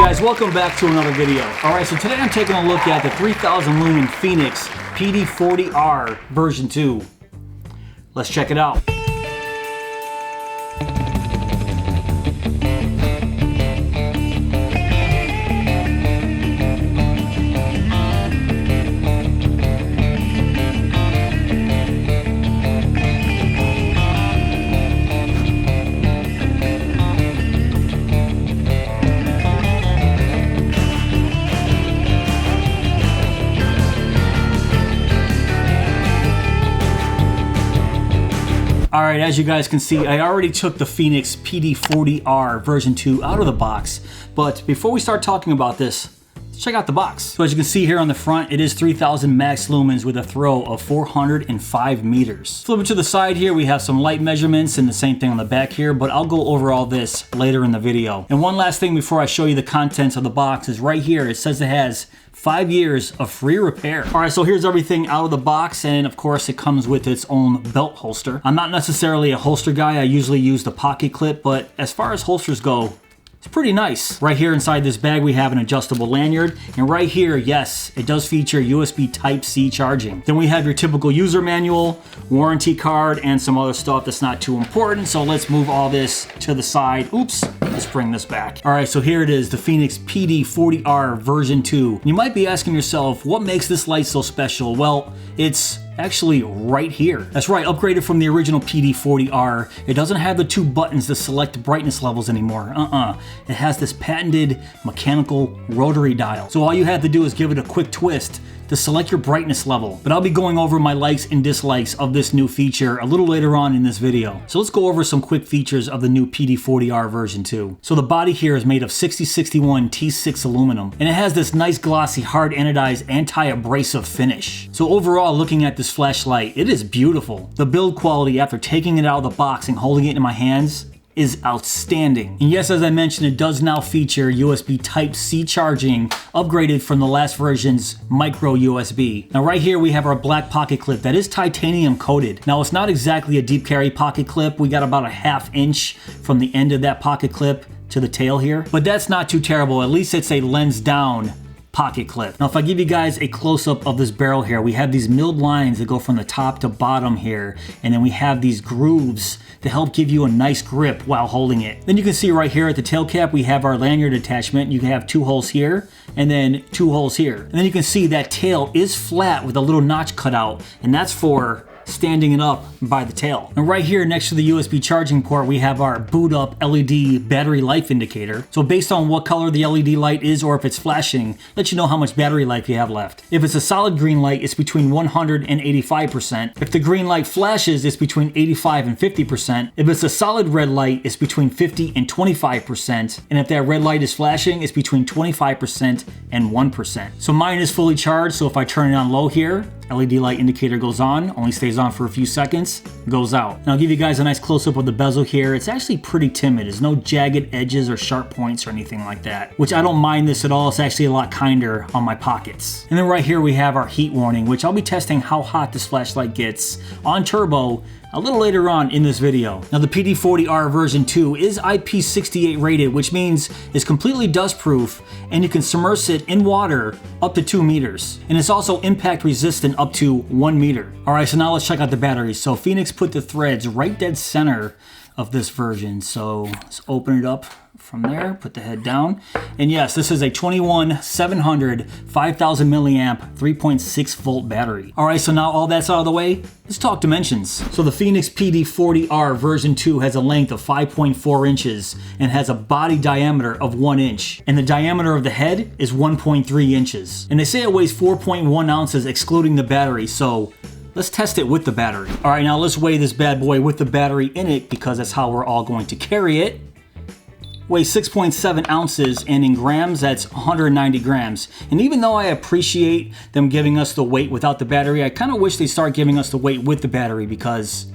guys, welcome back to another video. Alright, so today I'm taking a look at the 3000 lumen Fenix PD40R version 2. Let's check it out. Alright, as you guys can see, I already took the Fenix PD40R version 2 out of the box, but before we start talking about this, let's check out the box. So as you can see here on the front, it is 3000 max lumens with a throw of 405 meters. Flip it to the side here, we have some light measurements and the same thing on the back here, but I'll go over all this later in the video. And one last thing before I show you the contents of the box is right here, it says it has 5 years of free repair. All right, so here's everything out of the box, and of course it comes with its own belt holster. I'm not necessarily a holster guy, I usually use the pocket clip, but as far as holsters go, it's pretty nice. Right here inside this bag we have an adjustable lanyard, and right here, yes, it does feature USB Type-C charging. Then we have your typical user manual, warranty card, and some other stuff that's not too important, so let's move all this to the side. Oops, let's bring this back. All right, so here it is, the Fenix PD40R version 2. You might be asking yourself, what makes this light so special? Well, it's actually right here. That's right, upgraded from the original PD40R. It doesn't have the two buttons to select brightness levels anymore. It has this patented mechanical rotary dial. So all you have to do is give it a quick twist to select your brightness level. But I'll be going over my likes and dislikes of this new feature a little later on in this video. So let's go over some quick features of the new PD40R version 2. So the body here is made of 6061 T6 aluminum, and it has this nice glossy hard anodized anti-abrasive finish. So overall, looking at this flashlight, it is beautiful. The build quality after taking it out of the box and holding it in my hands is outstanding. And yes, as I mentioned, it does now feature USB Type-C charging, upgraded from the last version's micro USB. Now right here we have our black pocket clip that is titanium coated. Now it's not exactly a deep carry pocket clip. We got about a ½ inch from the end of that pocket clip to the tail here, but that's not too terrible. At least it's a lens down pocket clip. Now if I give you guys a close-up of this barrel here, we have these milled lines that go from the top to bottom here, and then we have these grooves to help give you a nice grip while holding it. Then you can see right here at the tail cap we have our lanyard attachment. You can have 2 holes here and then 2 holes here. And then you can see that tail is flat with a little notch cut out, and that's for standing it up by the tail. And right here next to the USB charging port we have our boot up LED battery life indicator. So based on what color the LED light is or if it's flashing, let you know how much battery life you have left. If it's a solid green light, it's between 100 and 85%. If the green light flashes, it's between 85 and 50%. If it's a solid red light, it's between 50 and 25%. And if that red light is flashing, it's between 25% and 1%. So mine is fully charged, so if I turn it on low here, LED light indicator goes on, only stays on for a few seconds, goes out. And I'll give you guys a nice close-up of the bezel here. It's actually pretty timid. There's no jagged edges or sharp points or anything like that, which I don't mind this at all. It's actually a lot kinder on my pockets. And then right here we have our heat warning, which I'll be testing how hot this flashlight gets on turbo a little later on in this video. Now the PD40R version 2 is IP68 rated, which means it's completely dust proof and you can submerge it in water up to 2 meters. And it's also impact resistant up to 1 meter. Alright, so now let's check out the batteries. So Fenix put the threads right dead center of this version. So let's open it up from there, put the head down. And yes, this is a 21700 5000 milliamp 3.6 volt battery. All right, so now all that's out of the way, let's talk dimensions. So the Fenix PD40R version 2 has a length of 5.4 inches and has a body diameter of 1 inch. And the diameter of the head is 1.3 inches. And they say it weighs 4.1 ounces excluding the battery, so let's test it with the battery. All right, now let's weigh this bad boy with the battery in it because that's how we're all going to carry it. Weighs 6.7 ounces, and in grams, that's 190 grams. And even though I appreciate them giving us the weight without the battery, I kind of wish they start giving us the weight with the battery because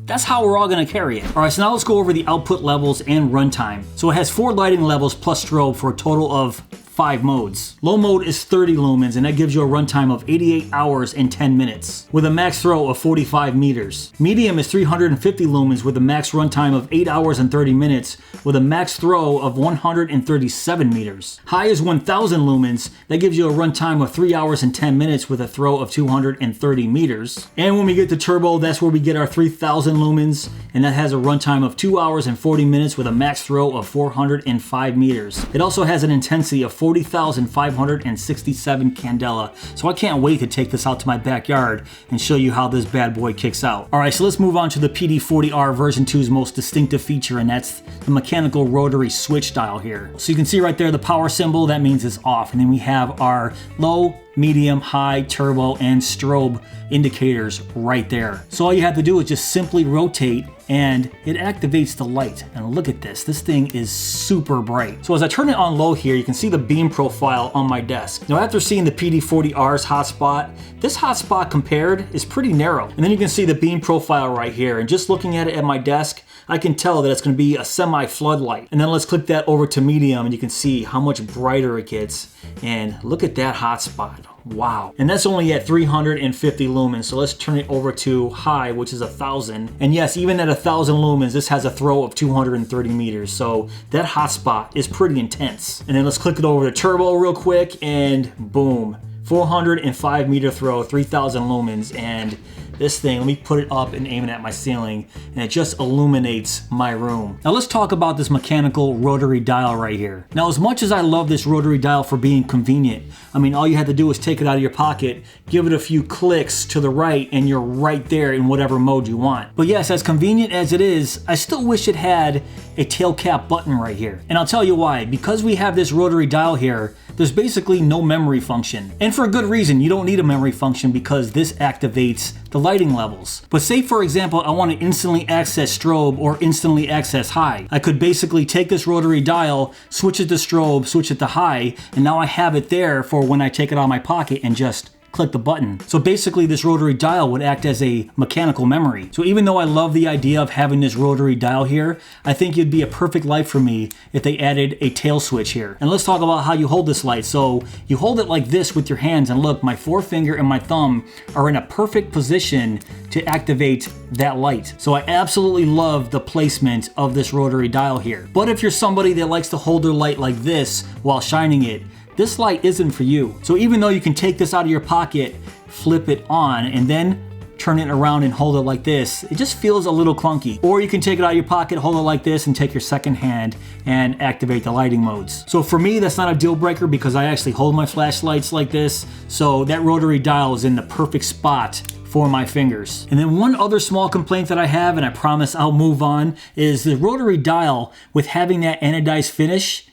that's how we're all gonna carry it. All right, so now let's go over the output levels and runtime. So it has 4 lighting levels plus strobe for a total of 5 modes. Low mode is 30 lumens, and that gives you a runtime of 88 hours and 10 minutes, with a max throw of 45 meters. Medium is 350 lumens with a max runtime of 8 hours and 30 minutes, with a max throw of 137 meters. High is 1000 lumens, that gives you a runtime of 3 hours and 10 minutes with a throw of 230 meters. And when we get to turbo, that's where we get our 3000 lumens, and that has a runtime of 2 hours and 40 minutes with a max throw of 405 meters. It also has an intensity of 40,567 candela, so I can't wait to take this out to my backyard and show you how this bad boy kicks out. Alright, so let's move on to the PD40R version 2's most distinctive feature, and that's the mechanical rotary switch dial here. So you can see right there the power symbol, that means it's off, and then we have our low, medium, high, turbo, and strobe indicators right there. So all you have to do is just simply rotate and it activates the light. And look at this, this thing is super bright. So as I turn it on low here, you can see the beam profile on my desk. Now after seeing the PD40R's hotspot, this hotspot compared is pretty narrow. And then you can see the beam profile right here. And just looking at it at my desk, I can tell that it's going to be a semi-floodlight. And then let's click that over to medium and you can see how much brighter it gets. And look at that hotspot. Wow. And that's only at 350 lumens. So let's turn it over to high, which is 1000. And yes, even at 1000 lumens, this has a throw of 230 meters. So that hotspot is pretty intense. And then let's click it over to turbo real quick and boom. 405 meter throw, 3000 lumens, and this thing, let me put it up and aim it at my ceiling, and it just illuminates my room. Now let's talk about this mechanical rotary dial right here. Now as much as I love this rotary dial for being convenient, I mean all you have to do is take it out of your pocket, give it a few clicks to the right, and you're right there in whatever mode you want. But yes, as convenient as it is, I still wish it had a tail cap button right here. And I'll tell you why. Because we have this rotary dial here, there's basically no memory function. And for a good reason, you don't need a memory function because this activates the lighting levels. But say for example, I want to instantly access strobe or instantly access high. I could basically take this rotary dial, switch it to strobe, switch it to high, and now I have it there for when I take it out of my pocket and just click the button. So basically this rotary dial would act as a mechanical memory. So even though I love the idea of having this rotary dial here, I think it'd be a perfect light for me if they added a tail switch here. And let's talk about how you hold this light. So you hold it like this with your hands, and look, my forefinger and my thumb are in a perfect position to activate that light. So I absolutely love the placement of this rotary dial here. But if you're somebody that likes to hold their light like this while shining it, this light isn't for you. So even though you can take this out of your pocket, flip it on, and then turn it around and hold it like this, it just feels a little clunky. Or you can take it out of your pocket, hold it like this, and take your second hand and activate the lighting modes. So for me, that's not a deal breaker because I actually hold my flashlights like this. So that rotary dial is in the perfect spot for my fingers. And then one other small complaint that I have, and I promise I'll move on, is the rotary dial with having that anodized finish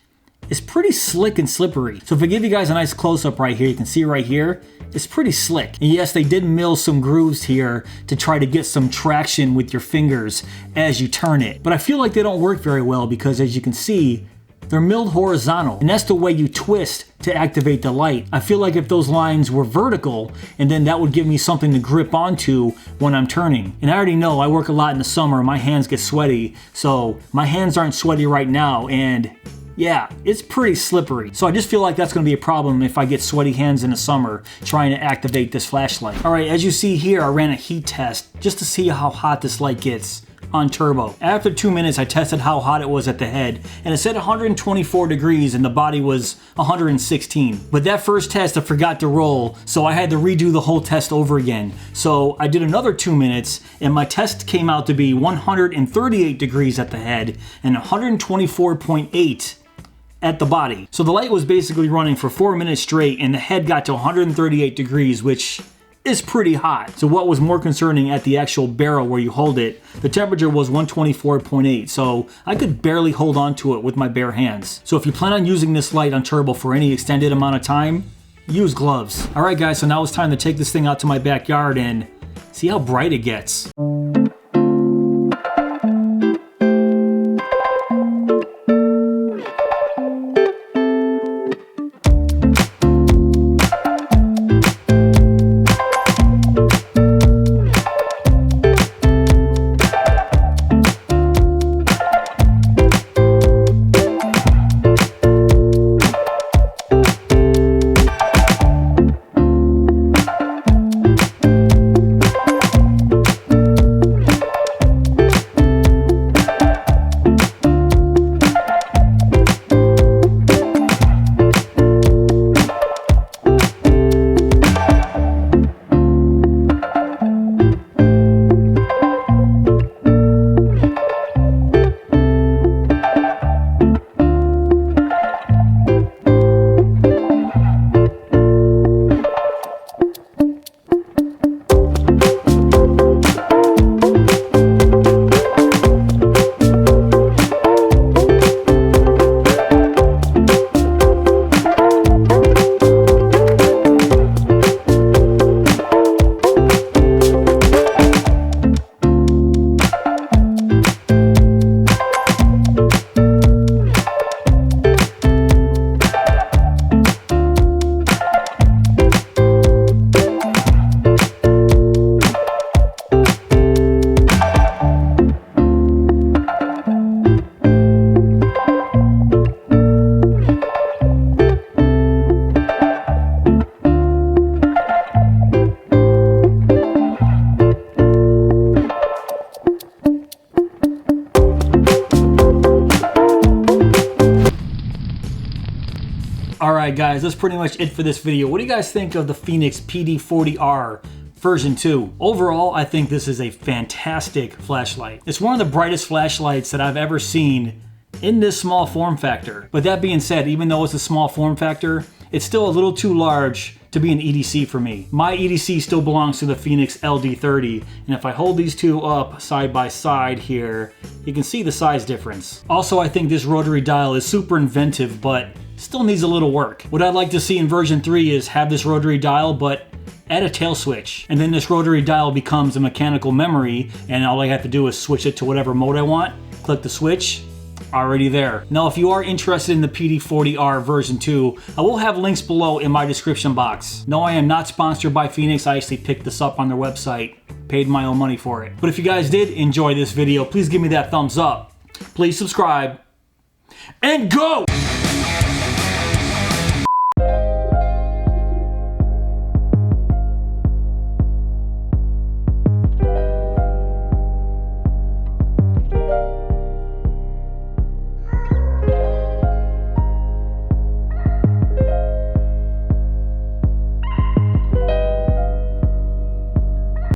is pretty slick and slippery. So if I give you guys a nice close-up right here, you can see right here, it's pretty slick. And yes, they did mill some grooves here to try to get some traction with your fingers as you turn it. But I feel like they don't work very well because as you can see, they're milled horizontal, and that's the way you twist to activate the light. I feel like if those lines were vertical, and then that would give me something to grip onto when I'm turning. And I already know I work a lot in the summer, my hands get sweaty, so my hands aren't sweaty right now, and yeah, it's pretty slippery. So I just feel like that's gonna be a problem if I get sweaty hands in the summer trying to activate this flashlight. All right, as you see here, I ran a heat test just to see how hot this light gets on turbo. After 2 minutes, I tested how hot it was at the head, and it said 124 degrees and the body was 116. But that first test I forgot to roll, so I had to redo the whole test over again. So I did another 2 minutes, and my test came out to be 138 degrees at the head and 124.8 at the body. So the light was basically running for 4 minutes straight, and the head got to 138 degrees, which is pretty hot. So what was more concerning, at the actual barrel where you hold it, the temperature was 124.8, so I could barely hold on to it with my bare hands. So if you plan on using this light on turbo for any extended amount of time, use gloves. All right guys, so now it's time to take this thing out to my backyard and see how bright it gets. Alright guys, that's pretty much it for this video. What do you guys think of the Fenix PD40R version 2? Overall, I think this is a fantastic flashlight. It's one of the brightest flashlights that I've ever seen in this small form factor. But that being said, even though it's a small form factor, it's still a little too large to be an EDC for me. My EDC still belongs to the Fenix LD30, and if I hold these two up side by side here, you can see the size difference. Also, I think this rotary dial is super inventive, but still needs a little work. What I'd like to see in version 3 is have this rotary dial, but add a tail switch, and then this rotary dial becomes a mechanical memory, and all I have to do is switch it to whatever mode I want, click the switch, already there. Now, if you are interested in the PD40R version 2, I will have links below in my description box. No, I am not sponsored by Fenix. I actually picked this up on their website, paid my own money for it. But if you guys did enjoy this video, please give me that thumbs up. Please subscribe, and go!